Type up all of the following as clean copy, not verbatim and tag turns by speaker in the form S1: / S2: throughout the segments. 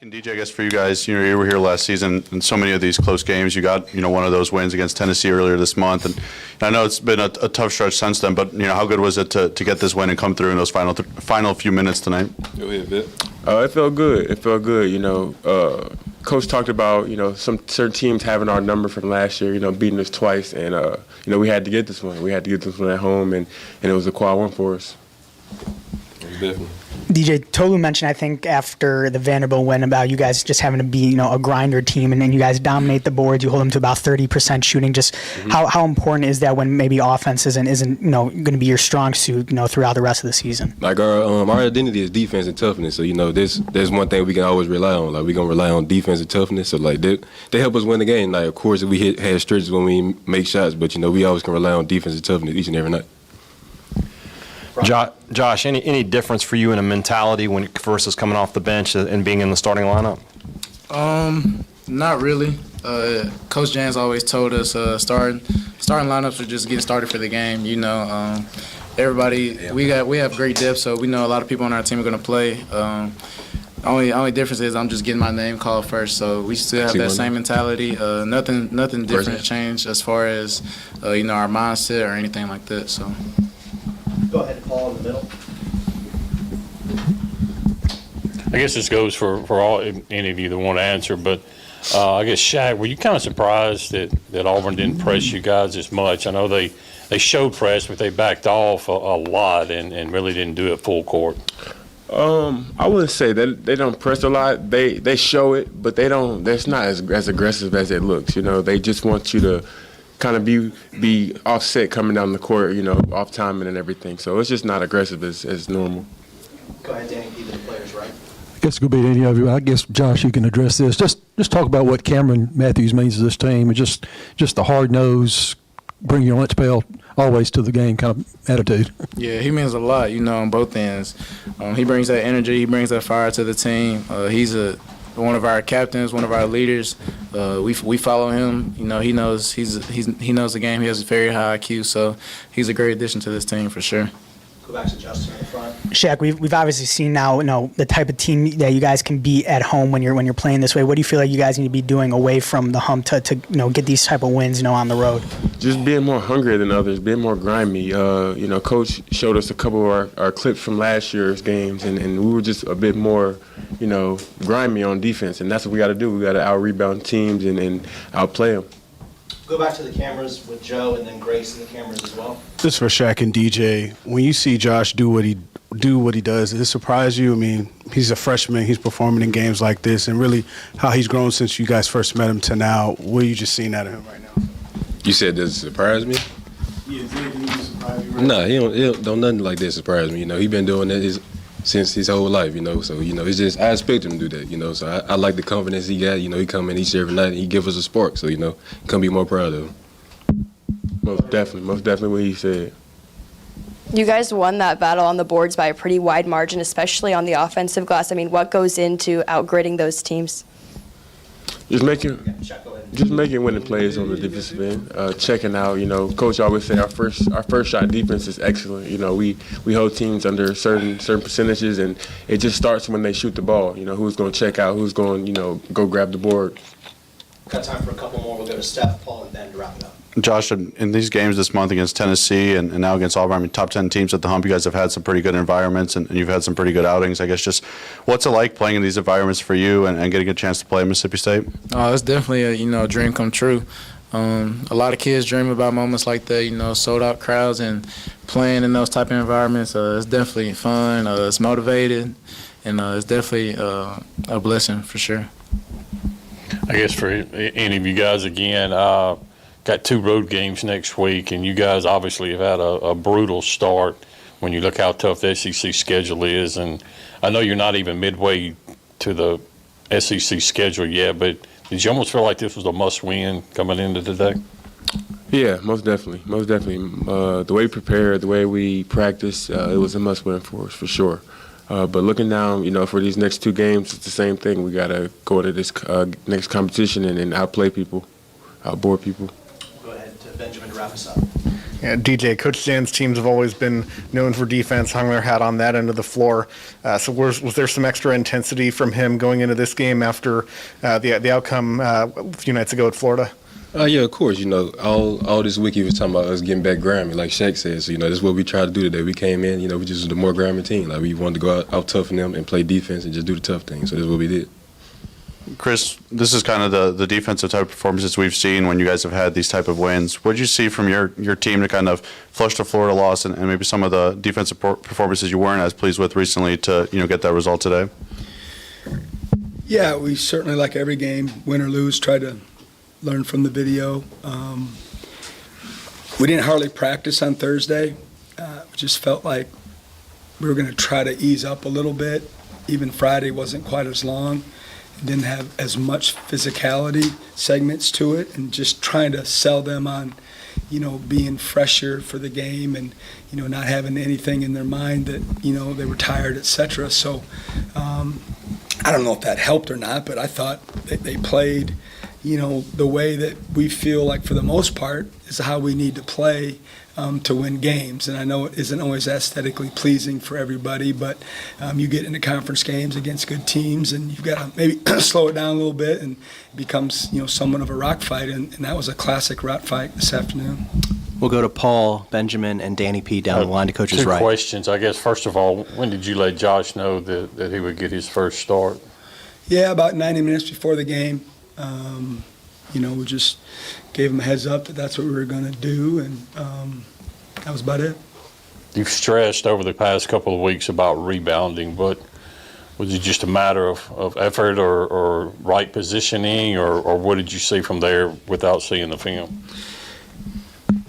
S1: And DJ, I guess for you guys, you were here last season in so many of these close games. You got, one of those wins against Tennessee earlier this month, and I know it's been a tough stretch since then. But how good was it to get this win and come through in those final few minutes tonight?
S2: It felt good. It felt good. Coach talked about some certain teams having our number from last year. Beating us twice, and we had to get this one. We had to get this one at home, and it was a quad one for us.
S3: Definitely.
S4: DJ, Tolu mentioned, I think, after the Vanderbilt win about you guys just having to be, a grinder team, and then you guys dominate the boards. You hold them to about 30% shooting. Just how important is that when maybe offense isn't going to be your strong suit, throughout the rest of the season?
S3: Like our identity is defense and toughness. So there's one thing we can always rely on. Like we're gonna rely on defense and toughness. So like they help us win the game. Like of course we had stretches when we make shots, but we always can rely on defense and toughness each and every night.
S5: Josh, any difference for you in a mentality versus coming off the bench and being in the starting lineup?
S6: Not really. Coach Jans always told us starting lineups are just getting started for the game. Everybody we have great depth, so we know a lot of people on our team are going to play. Only difference is I'm just getting my name called first, so we still have that same mentality. Nothing different changed as far as our mindset or anything like that. So.
S7: Go ahead, Paul, in the middle.
S8: I guess this goes for all any of you that want to answer, but I guess, Shaq, were you kind of surprised that Auburn didn't press you guys as much? I know they showed press, but they backed off a lot and really didn't do it full court.
S2: I wouldn't say that they don't press a lot. They show it, but they don't. That's not as aggressive as it looks. They just want you to kind of be offset coming down the court, off timing and everything. So it's just not aggressive as normal.
S7: Go ahead, Danny, either the players, right?
S9: I guess it could be any of you. I guess, Josh, you can address this. Just talk about what Cameron Matthews means to this team, and just the hard nose, bring your lunch pail always to the game kind of attitude.
S6: Yeah, he means a lot, on both ends. He brings that energy, he brings that fire to the team. He's one of our captains, one of our leaders. We follow him. He knows he knows the game. He has a very high IQ, so he's a great addition to this team for sure.
S7: Go back to Justin in the front.
S4: Shaq, we've obviously seen now, the type of team that you guys can be at home when you're playing this way. What do you feel like you guys need to be doing away from the hump to get these type of wins, on the road?
S2: Just being more hungry than others, being more grimy. Coach showed us a couple of our clips from last year's games, and we were just a bit more, grimy on defense, and that's what we got to do. We got to out-rebound teams and outplay them.
S7: Go back to the cameras with Joe and then Grace and the cameras as well.
S10: This is for Shaq and DJ. When you see Josh do what he does, does it surprise you? I mean, he's a freshman. He's performing in games like this, and really how he's grown since you guys first met him to now. What are you just seeing out of him right now?
S3: You said, does it surprise me?
S10: Yeah, did he surprise you? Right
S3: No, he don't nothing like that surprise me. He been doing that since his whole life. So it's just I expect him to do that. So I like the confidence he got. He come in each and every night and he give us a spark. So come be more proud of him.
S2: Most definitely what he said.
S11: You guys won that battle on the boards by a pretty wide margin, especially on the offensive glass. I mean, what goes into outgritting those teams?
S2: Just making winning plays on the defensive end, checking out. Coach always say our first shot defense is excellent. We hold teams under certain percentages, and it just starts when they shoot the ball. Who's going to check out, who's going go grab the board.
S7: Got time for a couple more. We'll go to Steph, Paul, and Ben to wrap it up.
S1: Josh, in these games this month against Tennessee and now against Auburn, top 10 teams at the hump, you guys have had some pretty good environments and you've had some pretty good outings. I guess just what's it like playing in these environments for you and getting a chance to play at Mississippi State?
S6: Oh, it's definitely a dream come true. A lot of kids dream about moments like that, sold out crowds and playing in those type of environments. It's definitely fun. It's motivated, and it's definitely a blessing for sure.
S8: I guess for any of you guys, again, got 2 road games next week, and you guys obviously have had a brutal start when you look how tough the SEC schedule is. And I know you're not even midway to the SEC schedule yet, but did you almost feel like this was a must-win coming into today?
S2: Yeah, most definitely. The way we prepared, the way we practiced, it was a must-win for us, for sure. But looking down, for these next 2 games, it's the same thing. We got to go into this next competition and outplay people, outboard people.
S7: Go ahead to Benjamin to wrap us up.
S12: Yeah, DJ, Coach Jan's teams have always been known for defense, hung their hat on that end of the floor. So was there some extra intensity from him going into this game after the outcome a few nights ago at Florida?
S3: Yeah, of course. All this week he was talking about us getting back grimy, like Shaq said. So, this is what we tried to do today. We came in, we just was the more grimy team. Like, we wanted to go out toughen them and play defense and just do the tough things. So this is what we did.
S1: Chris, this is kind of the defensive type of performances we've seen when you guys have had these type of wins. What did you see from your team to kind of flush the Florida loss and maybe some of the defensive performances you weren't as pleased with recently to get that result today?
S13: Yeah, we certainly, like every game, win or lose, try to learn from the video. We didn't hardly practice on Thursday. We just felt like we were going to try to ease up a little bit. Even Friday wasn't quite as long. Didn't have as much physicality segments to it, and just trying to sell them on, being fresher for the game and, not having anything in their mind that, they were tired, etc. So I don't know if that helped or not, but I thought they played, the way that we feel like for the most part is how we need to play to win games. And I know it isn't always aesthetically pleasing for everybody, but you get into conference games against good teams and you've got to maybe slow it down a little bit, and it becomes, somewhat of a rock fight. And that was a classic rock fight this afternoon.
S7: We'll go to Paul, Benjamin, and Danny P. down the line to Coach's right.
S8: Two questions. I guess, first of all, when did you let Josh know that he would get his first start?
S13: Yeah, about 90 minutes before the game. We just gave him a heads up that that's what we were going to do, and that was about it.
S8: You've stressed over the past couple of weeks about rebounding, but was it just a matter of effort or right positioning, or what did you see from there without seeing the film?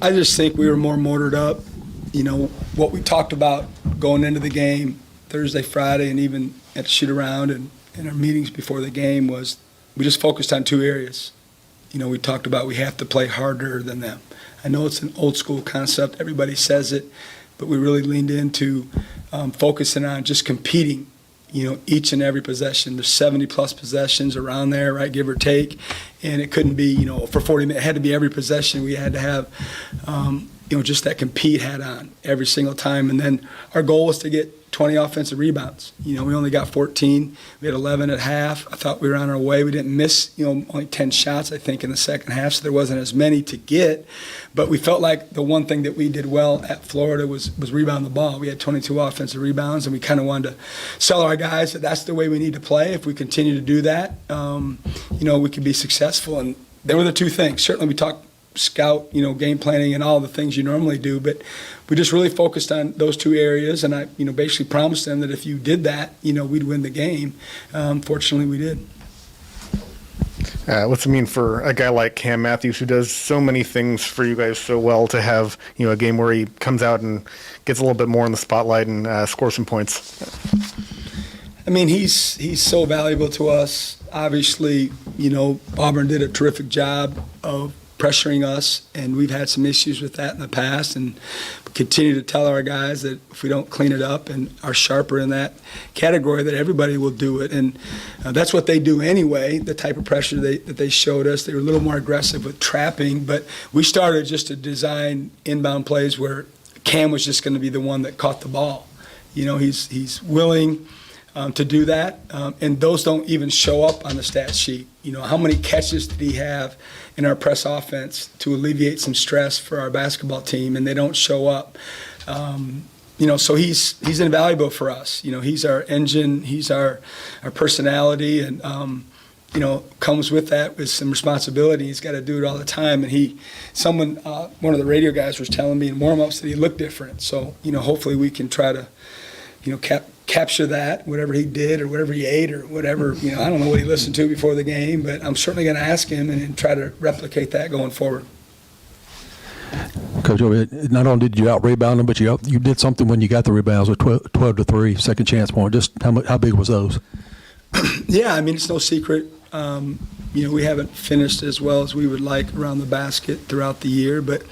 S13: I just think we were more motored up. What we talked about going into the game Thursday, Friday, and even at the shoot-around and in our meetings before the game was we just focused on two areas. We talked about we have to play harder than them. I know it's an old school concept, everybody says it, but we really leaned into focusing on just competing, each and every possession. There's 70-plus possessions around there, right, give or take, and it couldn't be, for 40 minutes, it had to be every possession. We had to have, just that compete hat on every single time. And then our goal was to get 20 offensive rebounds. We only got 14. We had 11 at half. I thought we were on our way. We didn't miss, only 10 shots, I think, in the second half, so there wasn't as many to get. But we felt like the one thing that we did well at Florida was rebound the ball. We had 22 offensive rebounds, and we kind of wanted to sell our guys that that's the way we need to play. If we continue to do that, we could be successful. And they were the two things. Certainly we talked scout, game planning and all the things you normally do, but we just really focused on those two areas, and I, basically promised them that if you did that, we'd win the game. Fortunately, we did.
S12: What's it mean for a guy like Cam Matthews, who does so many things for you guys so well, to have a game where he comes out and gets a little bit more in the spotlight and scores some points?
S13: I mean, he's so valuable to us. Obviously, Auburn did a terrific job of pressuring us, and we've had some issues with that in the past, and we continue to tell our guys that if we don't clean it up and are sharper in that category, that everybody will do it. And that's what they do anyway, the type of pressure that they showed us. They were a little more aggressive with trapping, but we started just to design inbound plays where Cam was just going to be the one that caught the ball. He's willing to do that, and those don't even show up on the stat sheet. How many catches did he have in our press offense to alleviate some stress for our basketball team, and they don't show up. So he's invaluable for us. He's our engine, he's our personality, and comes with that with some responsibility. He's got to do it all the time. And one of the radio guys was telling me in warm-ups that he looked different. So hopefully we can try to capture that, whatever he did or whatever he ate or whatever, I don't know what he listened to before the game, but I'm certainly going to ask him and try to replicate that going forward.
S9: Coach, not only did you out-rebound them, but you did something when you got the rebounds with 12-3, second chance point. Just how big was those?
S13: Yeah, I mean, it's no secret. we haven't finished as well as we would like around the basket throughout the year. But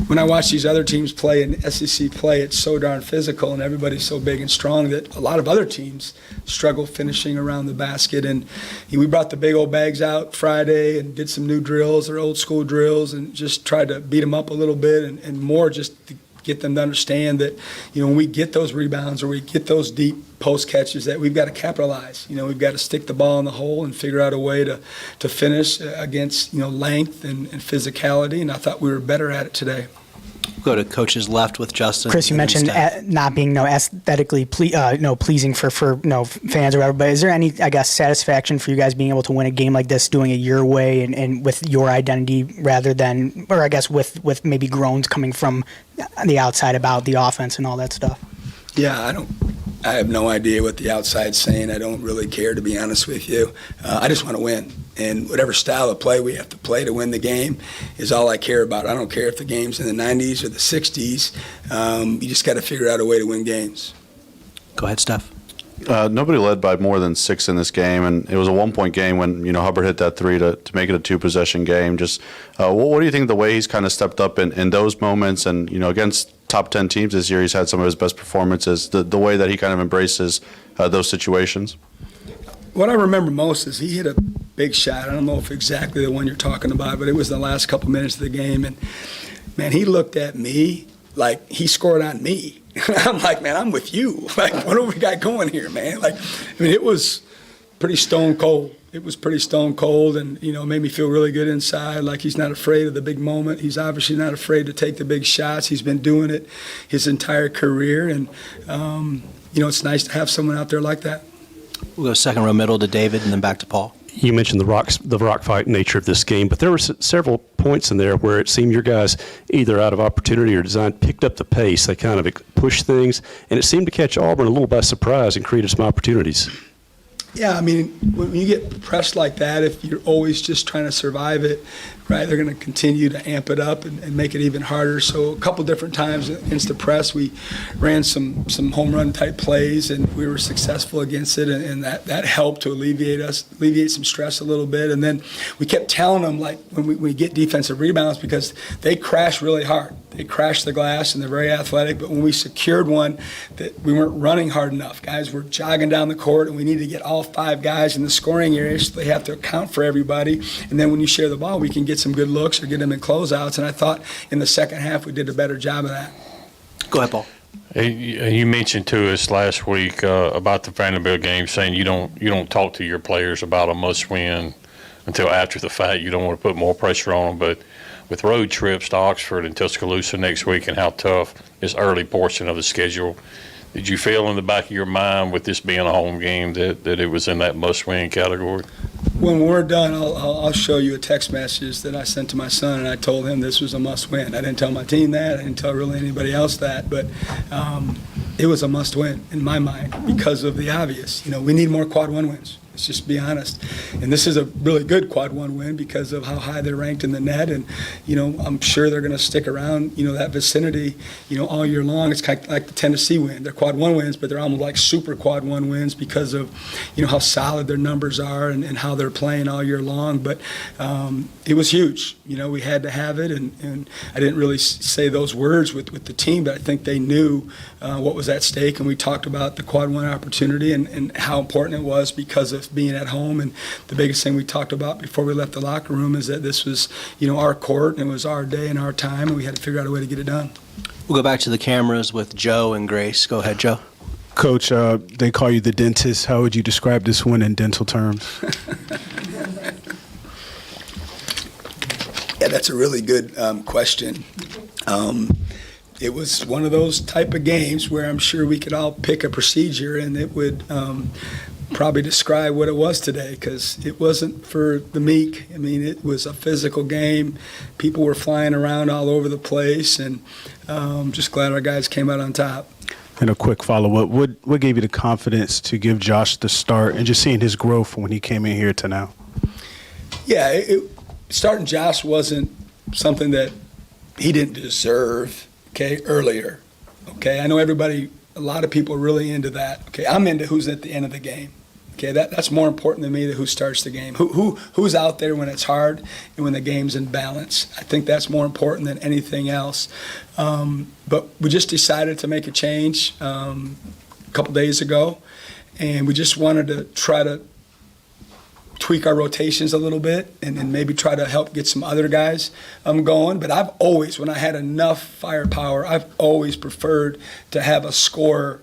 S13: when I watch these other teams play and SEC play, it's so darn physical and everybody's so big and strong that a lot of other teams struggle finishing around the basket. And we brought the big old bags out Friday and did some new drills or old school drills and just tried to beat them up a little bit and more just to get them to understand that, when we get those rebounds or we get those deep post catches, that we've got to capitalize. We've got to stick the ball in the hole and figure out a way to finish against, length and physicality. And I thought we were better at it today.
S7: Go to coach's left with Justin.
S4: Chris, you mentioned not being aesthetically pleasing for fans or whatever, but is there any, I guess, satisfaction for you guys being able to win a game like this, doing it your way and with your identity rather than, or I guess with maybe groans coming from the outside about the offense and all that stuff?
S13: Yeah, I have no idea what the outside's saying. I don't really care, to be honest with you. I just want to win. And whatever style of play we have to play to win the game is all I care about. I don't care if the game's in the 90s or the 60s. You just got to figure out a way to win games.
S7: Go ahead, Steph.
S1: Nobody led by more than 6 in this game, and it was a 1-point game when Hubbard hit that 3 to make it a 2-possession game. Just what do you think the way he's kind of stepped up in those moments, and against top 10 teams this year, he's had some of his best performances. The way that he kind of embraces those situations.
S13: What I remember most is he hit a big shot. I don't know if exactly the one you're talking about, but it was the last couple minutes of the game, and man, he looked at me like he scored on me. I'm like, man, I'm with you. Like, what do we got going here, man? Like, I mean, it was pretty stone cold. It was pretty stone cold and, made me feel really good inside. Like, he's not afraid of the big moment. He's obviously not afraid to take the big shots. He's been doing it his entire career. And, it's nice to have someone out there like that.
S7: We'll go second row middle to David and then back to Paul.
S14: You mentioned the rock fight nature of this game, but there were several points in there where it seemed your guys, either out of opportunity or design, picked up the pace. They kind of pushed things, and it seemed to catch Auburn a little by surprise and created some opportunities.
S13: Yeah, I mean, when you get pressed like that, if you're always just trying to survive it, right, they're going to continue to amp it up and make it even harder. So a couple different times against the press, we ran some home run type plays, and we were successful against it, and that helped to alleviate some stress a little bit. And then we kept telling them, like, when we get defensive rebounds, because they crash really hard. They crash the glass, and they're very athletic. But when we secured one, that we weren't running hard enough. Guys were jogging down the court, and we needed to get all 5 guys in the scoring area, so they have to account for everybody. And then when you share the ball, we can get some good looks or get them in closeouts. And I thought in the second half we did a better job of that.
S7: Go ahead, Paul.
S8: You mentioned to us last week about the Vanderbilt game, saying you don't talk to your players about a must-win until after the fact. You don't want to put more pressure on them, but with road trips to Oxford and Tuscaloosa next week and how tough this early portion of the schedule, did you feel in the back of your mind with this being a home game that it was in that must-win category?
S13: When we're done, I'll show you a text message that I sent to my son, and I told him this was a must-win. I didn't tell my team that. I didn't tell really anybody else that, but it was a must-win in my mind because of the obvious. We need more quad 1 wins. Let's just be honest. And this is a really good quad 1 win because of how high they're ranked in the net. And, I'm sure they're going to stick around, that vicinity, all year long. It's kind of like the Tennessee win. They're quad 1 wins, but they're almost like super quad 1 wins because of, how solid their numbers are and how they're playing all year long. But it was huge. We had to have it. And I didn't really say those words with the team, but I think they knew what was at stake. And we talked about the quad 1 opportunity and how important it was because of being at home. And the biggest thing we talked about before we left the locker room is that this was, our court, and it was our day and our time, and we had to figure out a way to get it done.
S7: We'll go back to the cameras with Joe and Grace. Go ahead, Joe.
S10: Coach, they call you the dentist. How would you describe this win in dental terms?
S13: Yeah, that's a really good question. It was one of those type of games where I'm sure we could all pick a procedure and it would probably describe what it was today, because it wasn't for the meek. I mean, it was a physical game. People were flying around all over the place, and just glad our guys came out on top.
S10: And a quick follow-up, what gave you the confidence to give Josh the start and just seeing his growth from when he came in here to now?
S13: Yeah, starting Josh wasn't something that he didn't deserve, earlier. I know a lot of people are really into that. I'm into who's at the end of the game. Okay, that's more important to me than who starts the game. Who's out there when it's hard and when the game's in balance. I think that's more important than anything else. But we just decided to make a change a couple days ago, and we just wanted to try to tweak our rotations a little bit and maybe try to help get some other guys going. But I've always, when I had enough firepower, I've always preferred to have a scorer.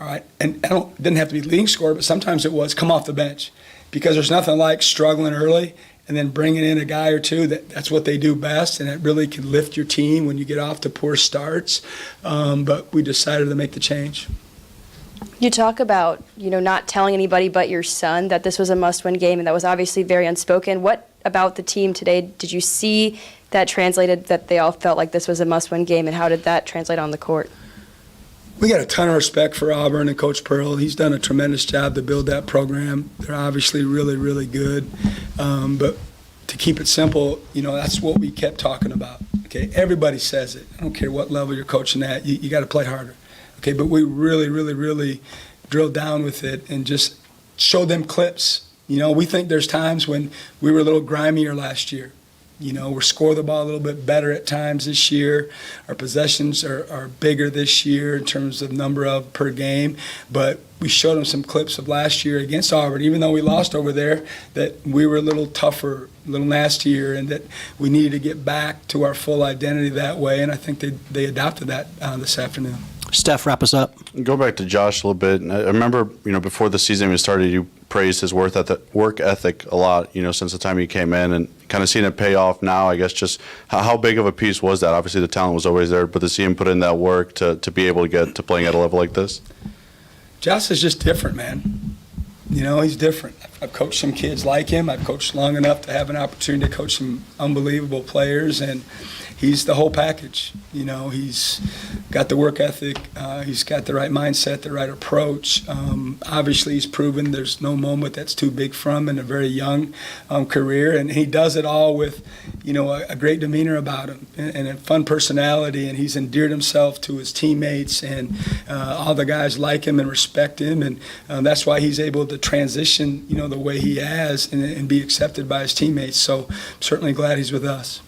S13: All right, and didn't have to be leading scorer, but sometimes it was come off the bench, because there's nothing like struggling early and then bringing in a guy or two that's what they do best, and it really can lift your team when you get off to poor starts. But we decided to make the change.
S11: You talk about, not telling anybody but your son that this was a must-win game, and that was obviously very unspoken. What about the team today did you see that translated, that they all felt like this was a must-win game, and how did that translate on the court?
S13: We got a ton of respect for Auburn and Coach Pearl. He's done a tremendous job to build that program. They're obviously really, really good. But to keep it simple, that's what we kept talking about. Okay, everybody says it. I don't care what level you're coaching at. You got to play harder. Okay, but we really, really, really drilled down with it and just showed them clips. We think there's times when we were a little grimier last year. We're scoring the ball a little bit better at times this year. Our possessions are bigger this year in terms of number of per game. But we showed them some clips of last year against Auburn, even though we lost over there, that we were a little tougher, a little nastier, and that we needed to get back to our full identity that way. And I think they adopted that this afternoon.
S15: Steph, wrap us up.
S1: Go back to Josh a little bit. I remember, before the season even started, you praised his work ethic a lot, since the time he came in, and kind of seeing it pay off now. I guess just how big of a piece was that? Obviously the talent was always there, but to see him put in that work to be able to get to playing at a level like this?
S13: Josh is just different, man. He's different. I've coached some kids like him. I've coached long enough to have an opportunity to coach some unbelievable players, and he's the whole package. He's got the work ethic. He's got the right mindset, the right approach. Obviously, he's proven there's no moment that's too big for him in a very young career, and he does it all with, a great demeanor about him and a fun personality, and he's endeared himself to his teammates, and all the guys like him and respect him, and that's why he's able to transition, the way he has and be accepted by his teammates. So, I'm certainly glad he's with us.